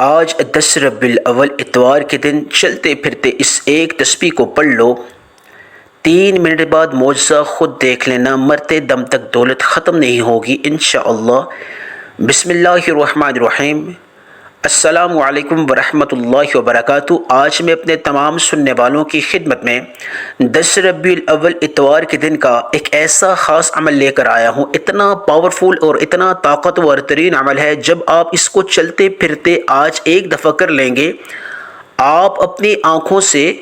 آج 10 ربیع الاول اتوار کے دن چلتے پھرتے اس ایک تسبیح کو پڑھ لو۔ 3 منٹ بعد معجزہ خود دیکھ لینا، مرتے دم تک دولت ختم نہیں ہوگی انشاءاللہ۔ بسم اللہ الرحمن الرحیم۔ السلام علیکم ورحمۃ اللہ وبرکاتہ۔ آج میں اپنے تمام سننے والوں کی خدمت میں 10 ربیع الاول اتوار کے دن کا ایک ایسا خاص عمل لے کر آیا ہوں۔ اتنا پاورفل اور اتنا طاقتور ترین عمل ہے، جب آپ اس کو چلتے پھرتے آج ایک دفعہ کر لیں گے، آپ اپنی آنکھوں سے،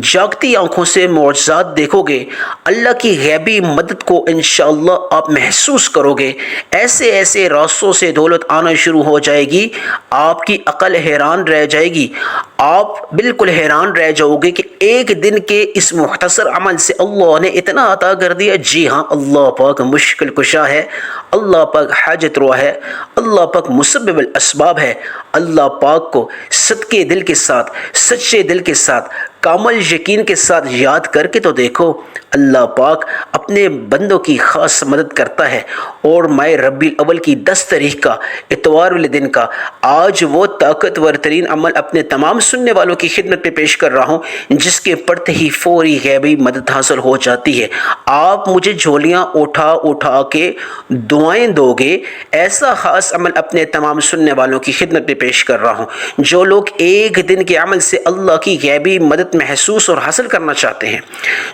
جاگتی آنکھوں سے معجزات دیکھو گے۔ اللہ کی غیبی مدد کو انشاءاللہ آپ محسوس کرو گے۔ ایسے ایسے راستوں سے دولت آنا شروع ہو جائے گی، آپ کی عقل حیران رہ جائے گی۔ آپ بالکل حیران رہ جاؤ گے کہ ایک دن کے اس مختصر عمل سے اللہ نے اتنا عطا کر دیا۔ جی ہاں، اللہ پاک مشکل کشا ہے، اللہ پاک حاجت روا ہے، اللہ پاک مسبب الاسباب ہے۔ اللہ پاک کو صدقے دل کے ساتھ، سچے دل کے ساتھ، کامل یقین کے ساتھ یاد کر کے تو دیکھو، اللہ پاک اپنے بندوں کی خاص مدد کرتا ہے۔ اور ماہ ربیع الاول کی 10 تاریخ کا اتوار والے دن کا آج وہ طاقتور ترین عمل اپنے تمام سننے والوں کی خدمت میں پیش کر رہا ہوں، جس کے پڑھتے ہی فوری غیبی مدد حاصل ہو جاتی ہے۔ آپ مجھے جھولیاں اٹھا اٹھا کے دعائیں دو گے۔ ایسا خاص عمل اپنے تمام سننے والوں کی خدمت میں پیش کر رہا ہوں۔ جو لوگ ایک دن کے عمل سے اللہ کی غیبی مدد محسوس اور حاصل کرنا چاہتے ہیں،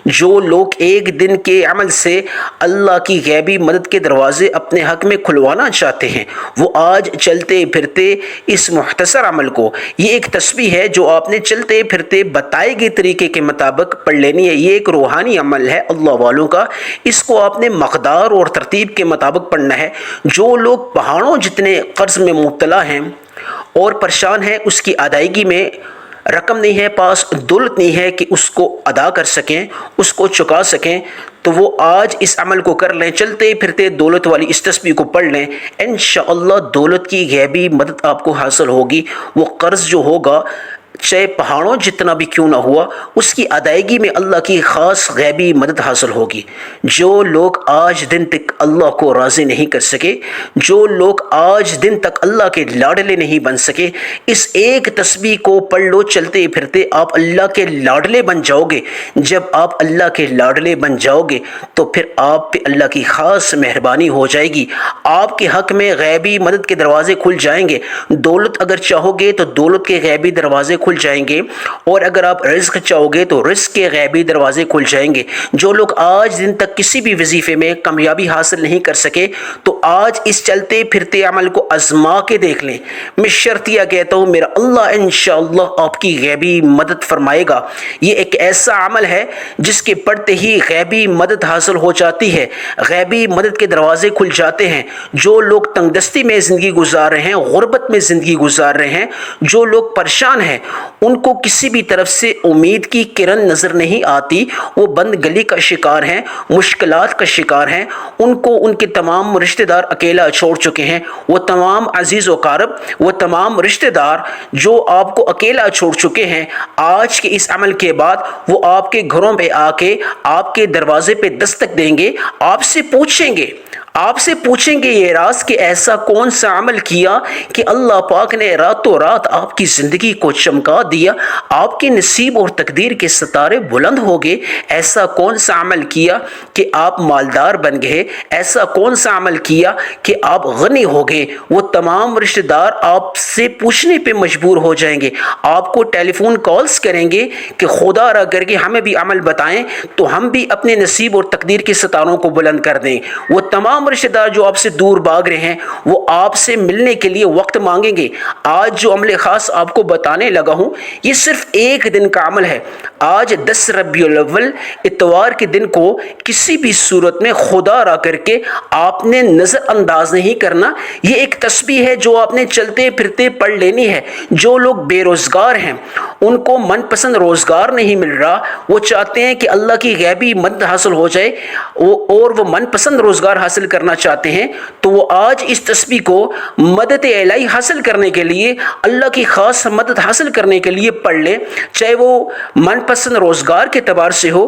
جو لوگ ایک دن کے عمل سے اللہ کی غیبی مدد کے دروازے اپنے حق میں کھلوانا چاہتے ہیں، وہ آج چلتے پھرتے اس مختصر عمل کو، یہ ایک تسبیح ہے جو آپ نے چلتے پھرتے بتائے گئے طریقے کے مطابق پڑھ لینی ہے۔ یہ ایک روحانی عمل ہے اللہ والوں کا، اس کو آپ نے مقدار اور ترتیب کے مطابق پڑھنا ہے۔ جو لوگ پہاڑوں جتنے قرض میں مبتلا ہیں اور پریشان ہیں، اس کی ادائیگی میں رقم نہیں ہے، پاس دولت نہیں ہے کہ اس کو ادا کر سکیں، اس کو چکا سکیں، تو وہ آج اس عمل کو کر لیں۔ چلتے پھرتے دولت والی اس تسبیح کو پڑھ لیں، انشاءاللہ دولت کی غیبی مدد آپ کو حاصل ہوگی۔ وہ قرض جو ہوگا، چاہے پہاڑوں جتنا بھی کیوں نہ ہوا، اس کی ادائیگی میں اللہ کی خاص غیبی مدد حاصل ہوگی۔ جو لوگ آج دن تک اللہ کو راضی نہیں کر سکے، جو لوگ آج دن تک اللہ کے لاڈلے نہیں بن سکے، اس ایک تسبیح کو پڑھ لو۔ چلتے پھرتے آپ اللہ کے لاڈلے بن جاؤ گے۔ جب آپ اللہ کے لاڈلے بن جاؤ گے تو پھر آپ پہ اللہ کی خاص مہربانی ہو جائے گی۔ آپ کے حق میں غیبی مدد کے دروازے کھل جائیں گے۔ دولت اگر چاہو گے تو دولت کے غیبی دروازے کھل جائیں گے، اور اگر آپ رزق چاہو گے تو رزق کے غیبی دروازے کھل جائیں گے۔ جو لوگ آج دن تک کسی بھی وظیفے میں کامیابی حاصل نہیں کر سکے، تو آج اس چلتے پھرتے عمل کو آزما کے دیکھ لیں۔ میں شرطیہ کہتا ہوں، میرا اللہ انشاءاللہ آپ کی غیبی مدد فرمائے گا۔ یہ ایک ایسا عمل ہے جس کے پڑھتے ہی غیبی مدد حاصل ہو جاتی ہے، غیبی مدد کے دروازے کھل جاتے ہیں۔ جو لوگ تنگ دستی میں زندگی گزار رہے ہیں، غربت میں زندگی گزار رہے ہیں، جو لوگ پریشان ہیں، ان کو کسی بھی طرف سے امید کی کرن نظر نہیں آتی، وہ بند گلی کا شکار ہیں، مشکلات کا شکار ہیں، ان کو ان کے تمام رشتہ دار اکیلا چھوڑ چکے ہیں۔ وہ تمام عزیز و اقارب، وہ تمام رشتہ دار جو آپ کو اکیلا چھوڑ چکے ہیں، آج کے اس عمل کے بعد وہ آپ کے گھروں پہ آ کے آپ کے دروازے پہ دستک دیں گے، آپ سے پوچھیں گے یہ راز کہ ایسا کون سا عمل کیا کہ اللہ پاک نے راتوں رات آپ کی زندگی کو چمکا دیا، آپ کے نصیب اور تقدیر کے ستارے بلند ہو گئے۔ ایسا کون سا عمل کیا کہ آپ مالدار بن گئے، ایسا کون سا عمل کیا کہ آپ غنی ہو گئے۔ وہ تمام رشتہ دار آپ سے پوچھنے پہ مجبور ہو جائیں گے، آپ کو ٹیلی فون کالز کریں گے کہ خدا را کر کے ہمیں بھی عمل بتائیں تو ہم بھی اپنے نصیب اور تقدیر کے ستاروں کو بلند کر دیں۔ وہ تمام رشتہ دار جو آپ سے دور بھاگ رہے ہیں، وہ آپ سے ملنے کے لیے وقت مانگیں گے۔ آج جو عمل خاص آپ کو بتانے لگا ہوں، یہ صرف ایک دن کا عمل ہے۔ آج 10 ربیع الاول اتوار کے دن کو کسی بھی صورت میں خدا را کر کے آپ نے نظر انداز نہیں کرنا۔ یہ ایک تسبیح ہے جو آپ نے چلتے پھرتے پڑھ لینی ہے۔ جو لوگ بے روزگار ہیں، ان کو من پسند روزگار نہیں مل رہا، وہ چاہتے ہیں کہ اللہ کی غیبی مدد حاصل ہو جائے اور وہ من پسند روزگار حاصل کرنا چاہتے ہیں، تو وہ آج اس تسبیح کو مدد الہی حاصل کرنے کے لیے، اللہ کی خاص مدد حاصل کرنے کے لیے پڑھ لیں، چاہے وہ من پسند روزگار کے اعتبار سے ہو،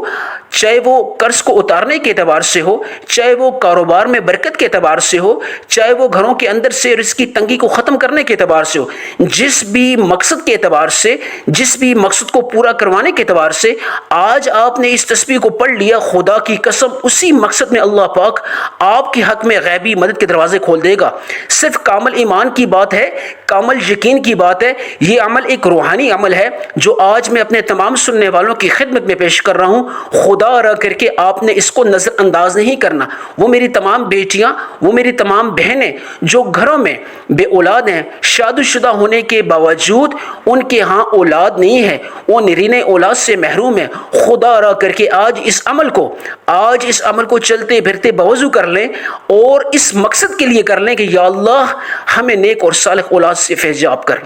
چاہے وہ قرض کو اتارنے کے اعتبار سے ہو، چاہے وہ کاروبار میں برکت کے اعتبار سے ہو، چاہے وہ گھروں کے اندر سے رزق کی تنگی کو ختم کرنے کے اعتبار سے ہو، جس بھی مقصد کے اعتبار سے، جس بھی مقصد کو پورا کروانے کے اعتبار سے آج آپ نے اس تسبیح کو پڑھ لیا، خدا کی قسم اسی مقصد میں اللہ پاک آپ کے حق میں غیبی مدد کے دروازے کھول دے گا۔ صرف کامل ایمان کی بات ہے، کامل یقین کی بات ہے، یہ عمل ایک روحانی عمل ہے جو آج میں اپنے تمام سننے والوں کی خدمت میں پیش کر رہا ہوں۔ خدا را کر کے آپ نے اس کو نظر انداز نہیں کرنا۔ وہ میری تمام بیٹیاں، وہ میری تمام بہنیں جو گھروں میں بے اولاد ہیں، شادی شدہ ہونے کے باوجود ان کے ہاں اولاد نہیں ہے، وہ نرین اولاد سے محروم ہے، خدا را کر کے آج اس عمل کو چلتے پھرتے بوضو کر لیں اور اس مقصد کے لیے کر لیں کہ یا اللہ ہمیں نیک اور صالح اولاد سے فیضیاب کر۔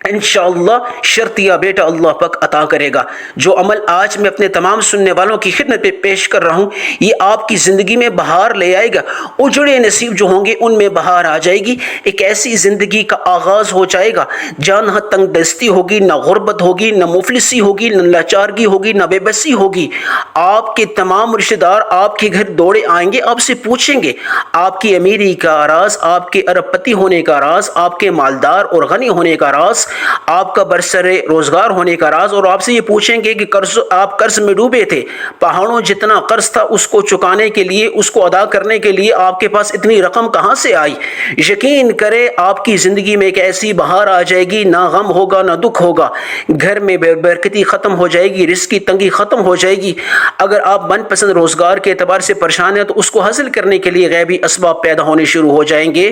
انشاءاللہ شرطیہ بیٹا اللہ پاک عطا کرے گا۔ جو عمل آج میں اپنے تمام سننے والوں کی خدمت پہ پیش کر رہا ہوں، یہ آپ کی زندگی میں بہار لے آئے گا۔ اجڑے نصیب جو ہوں گے ان میں بہار آ جائے گی، ایک ایسی زندگی کا آغاز ہو جائے گا جہاں نہ تنگ دستی ہوگی، نہ غربت ہوگی، نہ مفلسی ہوگی، نہ لاچارگی ہوگی، نہ بے بسی ہوگی۔ آپ کے تمام رشتہ دار آپ کے گھر دوڑے آئیں گے، آپ سے پوچھیں گے آپ کی امیری کا راز، آپ کے ارب پتی ہونے کا راز، آپ کے مالدار اور غنی ہونے کا راز، آپ کا برسر روزگار ہونے کا راز، اور آپ سے یہ پوچھیں گے کہ آپ قرض میں ڈوبے تھے، پہاڑوں جتنا قرض تھا اس کو چکانے کے لیے، اس کو ادا کرنے کے لیے آپ کے پاس اتنی رقم کہاں سے آئی؟ یقین کرے آپ کی زندگی میں ایک ایسی بہار آ جائے گی، نہ غم ہوگا نہ دکھ ہوگا، گھر میں بے برکتی ختم ہو جائے گی، رزق کی تنگی ختم ہو جائے گی۔ اگر آپ من پسند روزگار کے اعتبار سے پریشان ہیں تو اس کو حاصل کرنے کے لیے غیبی اسباب پیدا ہونے شروع ہو جائیں گے۔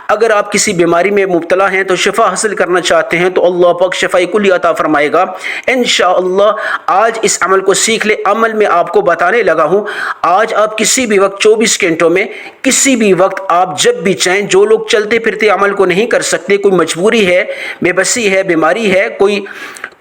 اگر آپ کسی بیماری میں مبتلا ہیں تو شفا حاصل کرنا چاہتے ہیں تو اللہ پاک شفائی کلی عطا فرمائے گا انشاءاللہ۔ آج اس عمل کو سیکھ لے۔ عمل میں آپ کو بتانے لگا ہوں، آج آپ کسی بھی وقت 24 گھنٹوں میں کسی بھی وقت آپ جب بھی چاہیں، جو لوگ چلتے پھرتے عمل کو نہیں کر سکتے، کوئی مجبوری ہے، بے بسی ہے، بیماری ہے، کوئی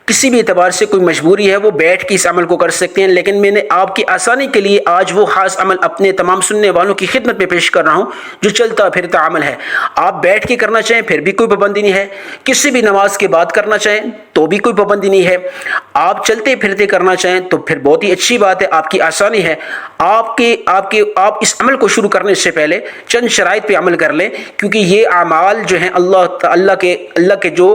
کسی بھی اعتبار سے کوئی مجبوری ہے، وہ بیٹھ کے اس عمل کو کر سکتے ہیں، لیکن میں نے آپ کی آسانی کے لیے آج وہ خاص عمل اپنے تمام سننے والوں کی خدمت میں پیش کر رہا ہوں جو چلتا پھرتا عمل ہے۔ آپ بیٹھ کے کرنا چاہیں پھر بھی کوئی پابندی نہیں ہے، کسی بھی نماز کے بعد کرنا چاہیں تو بھی کوئی پابندی نہیں ہے، آپ چلتے پھرتے کرنا چاہیں تو پھر بہت ہی اچھی بات ہے، آپ کی آسانی ہے۔ آپ اس عمل کو شروع کرنے سے پہلے چند شرائط پہ عمل کر لیں، کیونکہ یہ اعمال جو ہیں اللہ کے جو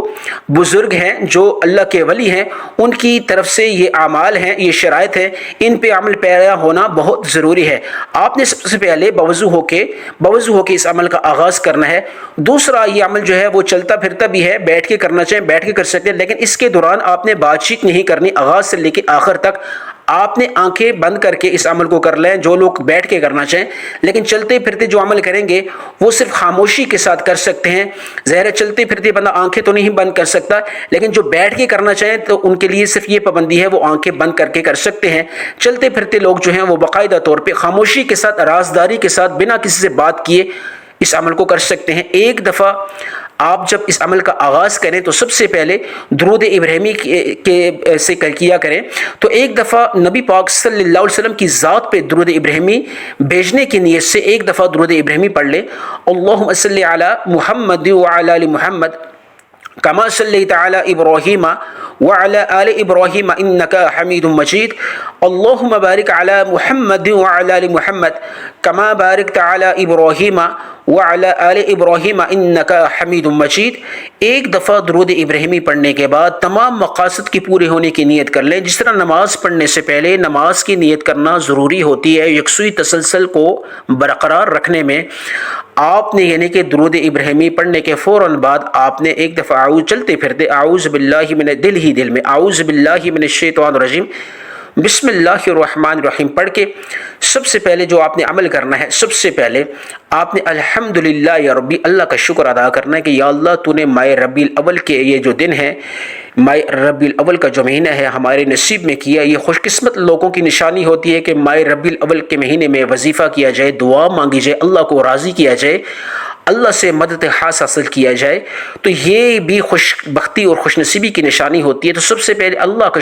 بزرگ ہیں، جو اللہ کے ولی ہیں، ان کی طرف سے یہ اعمال ہیں، یہ شرائط ہیں، ان پہ عمل پیرا ہونا بہت ضروری ہے۔ آپ نے سب سے پہلے بوضو ہو کے اس عمل کا آغاز کرنا ہے۔ دوسرا، یہ عمل جو ہے وہ چلتا پھرتا بھی ہے، بیٹھ کے کرنا چاہیں بیٹھ کے کر سکتے ہیں، لیکن اس کے دوران آپ نے بات چیت نہیں کرنی، آغاز سے لے کے آخر تک آپ نے آنکھیں بند کر کے اس عمل کو کر لیں۔ جو لوگ بیٹھ کے کرنا چاہیں، لیکن چلتے پھرتے جو عمل کریں گے وہ صرف خاموشی کے ساتھ کر سکتے ہیں۔ ظاہر چلتے پھرتے بندہ آنکھیں تو نہیں بند کر سکتا، لیکن جو بیٹھ کے کرنا چاہیں تو ان کے لیے صرف یہ پابندی ہے، وہ آنکھیں بند کر کے کر سکتے ہیں۔ چلتے پھرتے لوگ جو ہیں وہ باقاعدہ طور پہ خاموشی کے ساتھ، رازداری کے ساتھ، بنا کسی سے بات کیے اس عمل کو کر سکتے ہیں۔ ایک دفعہ آپ جب اس عمل کا آغاز کریں تو سب سے پہلے درود ابراہیمی سے کیا کریں۔ تو ایک دفعہ نبی پاک صلی اللہ علیہ وسلم کی ذات پہ درود ابراہیمی بھیجنے کی نیت سے ایک دفعہ درود ابراہیمی پڑھ لیں۔ اللہم صلی علی محمد وعلی آل محمد کما صلیت علی ابراہیم وعلی آل ابراہیم انک حمید مجید۔ اللہم بارک علی محمد وعلی آل محمد کما بارکت علی ابراہیم وعلی آل ابراہیم انک حمید مجید۔ ایک دفعہ درود ابراہیمی پڑھنے کے بعد تمام مقاصد کی پورے ہونے کی نیت کر لیں۔ جس طرح نماز پڑھنے سے پہلے نماز کی نیت کرنا ضروری ہوتی ہے یکسوئی تسلسل کو برقرار رکھنے میں، آپ نے یعنی کہ درود ابراہیمی پڑھنے کے فوراً بعد آپ نے ایک دفعہ چلتے پھرتے اعوذ باللہ من دل میں اعوذ باللہ من الشیطان الرجیم بسم اللہ الرحمن الرحیم پڑھ کے سب سے پہلے جو آپ نے عمل کرنا ہے، سب سے پہلے آپ نے الحمدللہ یا ربی، اللہ کا شکر ادا کرنا ہے کہ یا اللہ تو نے ماہ ربیع الاول کے یہ جو دن ہے، ماہ ربیع الاول کا جو مہینہ ہے ہمارے نصیب میں کیا۔ یہ خوش قسمت لوگوں کی نشانی ہوتی ہے کہ ماہ ربیع الاول کے مہینے میں وظیفہ کیا جائے، دعا مانگی جائے، اللہ کو راضی کیا جائے۔ اللہ سے مدد خاص حاصل کیا جائے تو یہ بھی خوش بختی اور خوش نصیبی کی نشانی ہوتی ہے۔ تو سب سے پہلے اللہ کا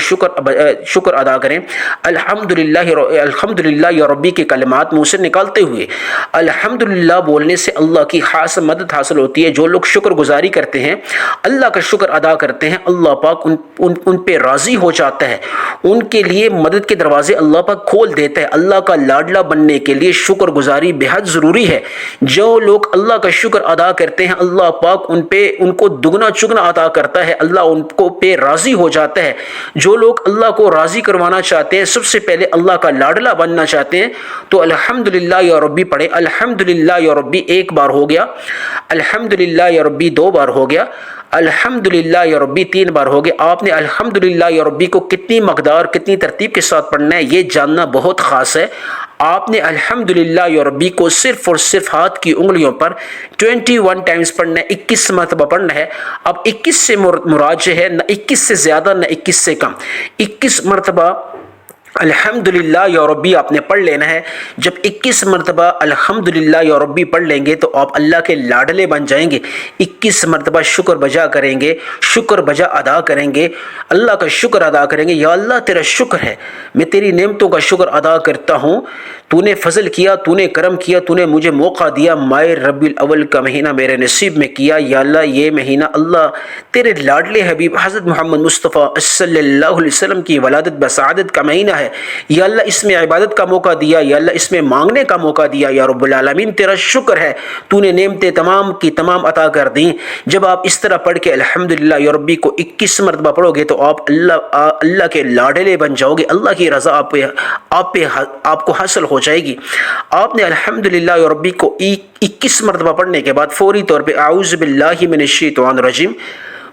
شکر ادا کریں، الحمدللہ یا ربی کے کلمات منہ سے نکالتے ہوئے الحمدللہ بولنے سے اللہ کی خاص مدد حاصل ہوتی ہے۔ جو لوگ شکر گزاری کرتے ہیں، اللہ کا شکر ادا کرتے ہیں، اللہ پاک ان پہ راضی ہو جاتا ہے، ان کے لیے مدد کے دروازے اللہ پاک کھول دیتا ہے۔ اللہ کا لاڈلا بننے کے لیے شکر گزاری بہت ضروری ہے۔ جو لوگ اللہ کا شکر ادا کرتے ہیں، اللہ پاک ان کو دگنا چگنا عطا کرتا ہے، اللہ ان کو پہ راضی ہو جاتا ہے۔ جو لوگ اللہ کو راضی کروانا چاہتے ہیں، سب سے پہلے اللہ کا لاڈلا بننا چاہتے ہیں، تو الحمدللہ یا ربی پڑھیں۔ الحمدللہ یا ربی ایک بار ہو گیا، الحمدللہ یا ربی دو بار ہو گیا، الحمدللہ یا ربی تین بار ہو گیا۔ آپ نے الحمدللہ یا ربی کو کتنی مقدار کتنی ترتیب کے ساتھ پڑھنا ہے یہ جاننا بہت خاص ہے۔ آپ نے الحمدللہ یا ربی کو صرف اور صرف ہاتھ کی انگلیوں پر 21 ٹائمز پڑھنا ہے، 21 مرتبہ پڑھنا ہے۔ اب 21 سے مراد ہے نہ 21 سے زیادہ نہ 21 سے کم، 21 مرتبہ الحمدللہ یا ربی آپ نے پڑھ لینا ہے۔ جب 21 مرتبہ الحمدللہ یا ربی پڑھ لیں گے تو آپ اللہ کے لاڈلے بن جائیں گے۔ 21 مرتبہ شکر بجا کریں گے، شکر بجا ادا کریں گے، اللہ کا شکر ادا کریں گے۔ یا اللہ تیرا شکر ہے، میں تیری نعمتوں کا شکر ادا کرتا ہوں، تو نے فضل کیا، تو نے کرم کیا، تو نے مجھے موقع دیا، ماہ ربیع الاول کا مہینہ میرے نصیب میں کیا۔ یا اللہ یہ مہینہ اللہ تیرے لاڈلے حبیب حضرت محمد مصطفیٰ صلی اللہ علیہ وسلم کی ولادت بسعادت کا مہینہ ہے، یا اللہ اس میں عبادت کا موقع دیا، یا اللہ اس میں مانگنے کا موقع دیا۔ یا رب العالمین تیرا شکر ہے، تو نے نعمتیں تمام کی تمام عطا کر دیں۔ جب آپ اس طرح پڑھ کے الحمدللہ یا ربی کو 21 مرتبہ پڑھو گے تو آپ اللہ کے لاڈلے بن جاؤ گے، اللہ کی رضا آپ کو حاصل ہو جائے گی۔ آپ نے الحمدللہ یا ربی کو 21 مرتبہ پڑھنے کے بعد فوری طور پہ اعوذ باللہ من الشیطان الرجیم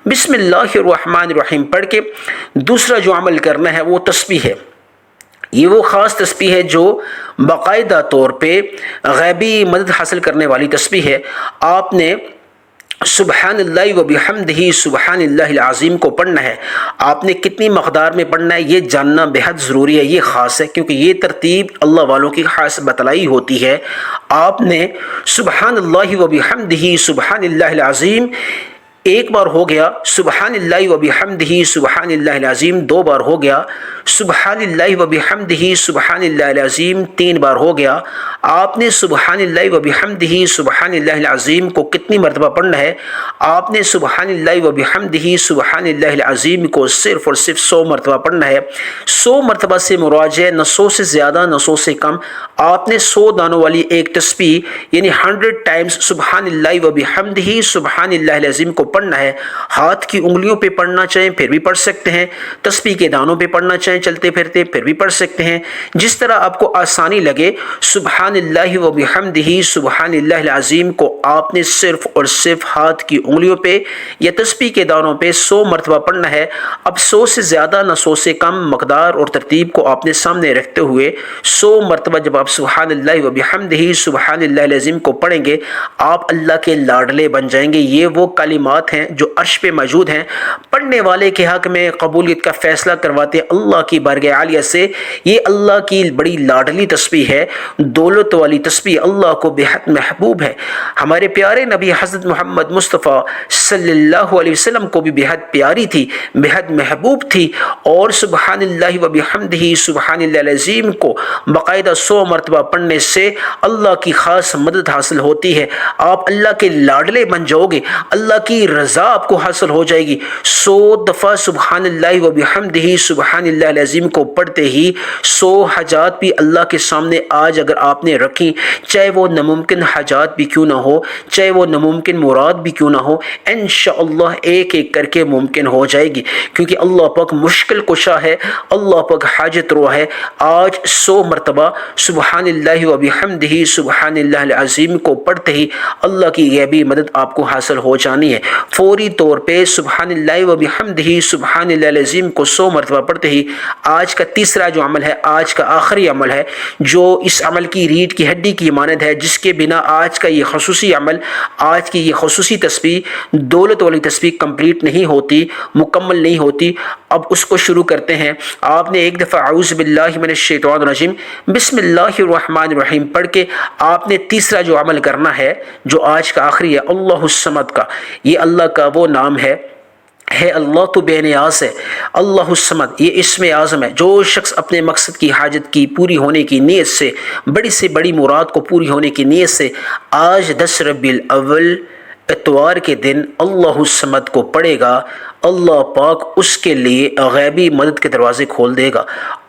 بسم اللہ الرحمن الرحیم پڑھ کے دوسرا جو عمل کرنا ہے وہ تسبیح ہے۔ یہ وہ خاص تسبیح ہے جو باقاعدہ طور پہ غیبی مدد حاصل کرنے والی تسبیح ہے۔ آپ نے سبحان اللہ و بحمدہ سبحان اللہ العظیم کو پڑھنا ہے۔ آپ نے کتنی مقدار میں پڑھنا ہے یہ جاننا بہت ضروری ہے، یہ خاص ہے کیونکہ یہ ترتیب اللہ والوں کی خاص بتلائی ہوتی ہے۔ آپ نے سبحان اللہ و بحمدہ سبحان اللہ العظیم ایک بار ہو گیا، سبحان اللہ و بحمدہ سبحان اللہ العظیم دو بار ہو گیا، سبحان اللہ و بحمدہ سبحان اللہ العظیم تین بار ہو گیا۔ آپ نے سبحان اللہ و بحمدہ سبحان اللہ العظیم کو کتنی مرتبہ پڑھنا ہے؟ آپ نے سبحان اللہ و بحمدہ سبحان اللہ العظیم کو صرف اور صرف 100 مرتبہ پڑھنا ہے۔ 100 مرتبہ سے مراد ہے نہ 100 سے زیادہ نہ 100 سے کم۔ آپ نے 100 دانوں والی ایک تسبیح یعنی 100 ٹائمز سبحان اللہ و بحمدہ سبحان اللہ العظیم کو پڑھنا ہے۔ ہاتھ کی انگلیوں پہ پڑھنا چاہیں پھر بھی پڑھ سکتے ہیں، تسبیح کے دانوں پہ پڑھنا چاہیں چلتے پھرتے پھر بھی پڑھ سکتے ہیں، جس طرح آپ کو آسانی لگے۔ سبحان اللہ و بحمدہ سبحان اللہ العظیم کو آپ نے صرف اور صرف ہاتھ کی انگلیوں پہ یا تسبیح کے دانوں پہ 100 مرتبہ پڑھنا ہے۔ اب 100 سے زیادہ نہ 100 سے کم مقدار اور ترتیب کو آپ نے سامنے رکھتے ہوئے 100 مرتبہ جب آپ سبحان اللہ و بحمدہ سبحان اللہ العظیم کو پڑھیں گے آپ اللہ کے لاڈلے بن جائیں گے۔ یہ وہ کلمات ہیں جو عرش پہ موجود ہیں، پڑھنے والے کے حق میں قبولیت کا فیصلہ کرواتے ہیں اللہ کی بارگاہ عالیہ سے۔ یہ اللہ کی بڑی لاڈلی تسبیح ہے، دولت والی تسبیح، اللہ کو بہت محبوب ہے۔ ہمارے پیارے نبی حضرت محمد مصطفیٰ صلی اللہ علیہ وسلم کو بھی بہت پیاری تھی، بہت محبوب تھی، اور سبحان اللہ و بحمدہ سبحان اللہ العظیم کو باقاعدہ 100 مرتبہ پڑھنے سے اللہ کی خاص مدد حاصل ہوتی ہے۔ آپ اللہ کے لاڈلے بن جاؤ گے، اللہ کی رضا آپ کو حاصل ہو جائے گی۔ 100 دفعہ سبحان اللہ و بحمدہ سبحان اللہ العظیم کو پڑھتے ہی 100 حاجات بھی اللہ کے سامنے آج اگر آپ نے رکھی، چاہے وہ ناممکن حاجات بھی کیوں نہ ہو، چاہے وہ ناممکن مراد بھی کیوں نہ ہو، انشاءاللہ ایک ایک کر کے ممکن ہو جائے گی، کیونکہ اللہ پاک مشکل کشا ہے، اللہ پاک حاجت روا ہے۔ آج 100 مرتبہ سبحان اللہ و بحمدہ سبحان اللہ العظیم کو پڑھتے ہی اللہ کی غیبی مدد آپ کو حاصل ہو جانی ہے۔ فوری طور پہ سبحان اللہ و بحمدہ سبحان اللہ العظیم کو 100 مرتبہ پڑھتے ہی آج کا تیسرا جو عمل ہے، آج کا آخری عمل ہے، جو اس عمل کی ریڑھ کی ہڈی کی مانند ہے، جس کے بنا آج کا یہ خصوصی عمل، آج کی یہ خصوصی تسبیح دولت والی تسبیح کمپلیٹ نہیں ہوتی، مکمل نہیں ہوتی۔ اب اس کو شروع کرتے ہیں۔ آپ نے ایک دفعہ اعوذ باللہ من الشیطان الرجیم بسم اللہ الرحمن الرحیم پڑھ کے آپ نے تیسرا جو عمل کرنا ہے، جو آج کا آخری ہے، اللہ الصمد کا، یہ اللہ کا وہ نام ہے اللہ تو بے نیاز ہے، اللہ الصمد یہ اسم اعظم ہے۔ جو شخص اپنے مقصد کی حاجت کی پوری ہونے کی نیت سے بڑی مراد کو پوری ہونے کی نیت سے آج 10 ربیع الاول اتوار کے دن اللہ الصمد کو پڑھے گا، اللہ پاک اس کے لیے غیبی مدد کے دروازے کھول دے گا۔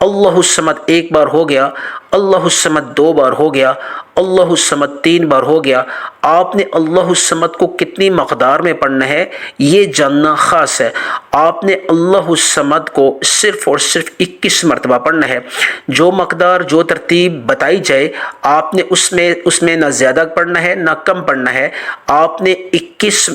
اللہ الصمد ایک بار ہو گیا، اللہ الصمد 2 بار ہو گیا، اللہ الصمد 3 بار ہو گیا۔ آپ نے اللہ الصمد کو کتنی مقدار میں پڑھنا ہے یہ جاننا خاص ہے۔ آپ نے اللہ الصمد کو صرف اور صرف 21 مرتبہ پڑھنا ہے۔ جو مقدار جو ترتیب بتائی جائے آپ نے اس میں نہ زیادہ پڑھنا ہے نہ کم پڑھنا ہے۔ آپ نے 11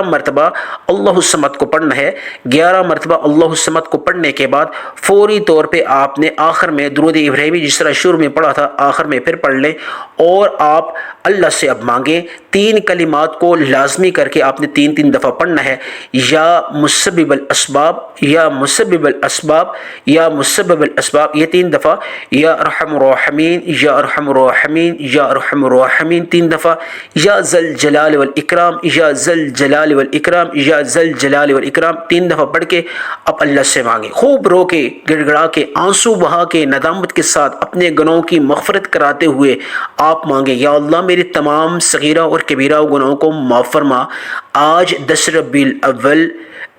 مرتبہ اللہ الصمد کو پڑھنا ہے۔ 11 مرتبہ اللہ الصمد کو پڑھنے کے بعد فوری طور پہ آپ نے آخر میں درود ابراہیمی جس طرح شروع میں پڑھا تھا آخر میں پھر پڑھ لیں، اور آپ اللہ سے اب مانگیں۔ 3 کلمات کو لازمی کر کے آپ نے 3 دفعہ پڑھنا ہے، یا مسبب الاسباب، یا مسبب الاسباب، یا مسبب الاسباب، یہ 3 دفعہ، یا ارحم الراحمین، یا ارحم الراحمین، یا ارحم الراحمین 3 دفعہ، یا ذل جلال والاکرام، یا ذل جلال والاکرام، یا ذل جلال والاکرام 3 دفعہ پڑھ کے اب اللہ سے مانگیں۔ خوب رو کے، گڑ گڑا کے، آنسو بہا کے، ندامت کے ساتھ اپنے گناہوں کی مغفرت کراتے ہوئے آپ مانگیں، یا اللہ میری تمام صغیرہ اور کبیرہ گناہوں کو معاف فرما۔ آج 10 ربیع الاول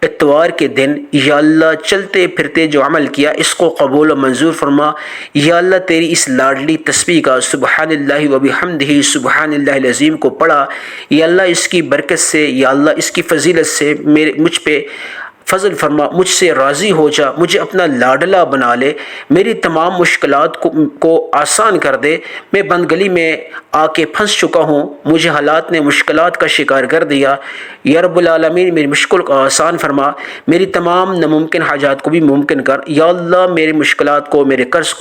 اتوار کے دن یا اللہ چلتے پھرتے جو عمل کیا اس کو قبول و منظور فرما۔ یا اللہ تیری اس لاڈلی تسبیح کا سبحان اللہ و بحمدہ سبحان اللہ العظیم کو پڑھا، یا اللہ اس کی برکت سے، یا اللہ اس کی فضیلت سے مجھ پہ فضل فرما، مجھ سے راضی ہو جا، مجھے اپنا لاڈلا بنا لے، میری تمام مشکلات کو آسان کر دے۔ میں بندگلی میں آ کے پھنس چکا ہوں، مجھے حالات نے مشکلات کا شکار کر دیا، یا رب العالمین میری مشکل کو آسان فرما، میری تمام ناممکن حاجات کو بھی ممکن کر۔ یا اللہ میری مشکلات کو، میرے قرض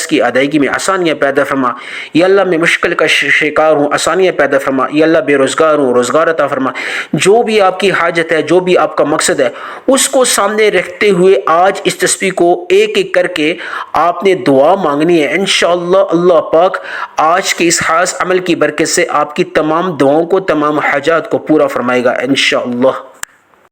کی ادائیگی میں آسانیاں پیدا فرما۔ یا اللہ میں مشکل کا شکار ہوں، آسانیاں پیدا فرما۔ یا اللہ بے روزگار ہوں، روزگار عطا فرما۔ جو بھی آپ کی حاجت ہے، جو بھی آپ کا مقصد ہے، اس کو سامنے رکھتے ہوئے آج اس تسبیح کو ایک ایک کر کے آپ نے دعا مانگنی ہے۔ انشاءاللہ اللہ پاک آج کے اس خاص عمل کی برکت سے آپ کی تمام دعاؤں کو، تمام حاجات کو پورا فرمائے گا انشاءاللہ۔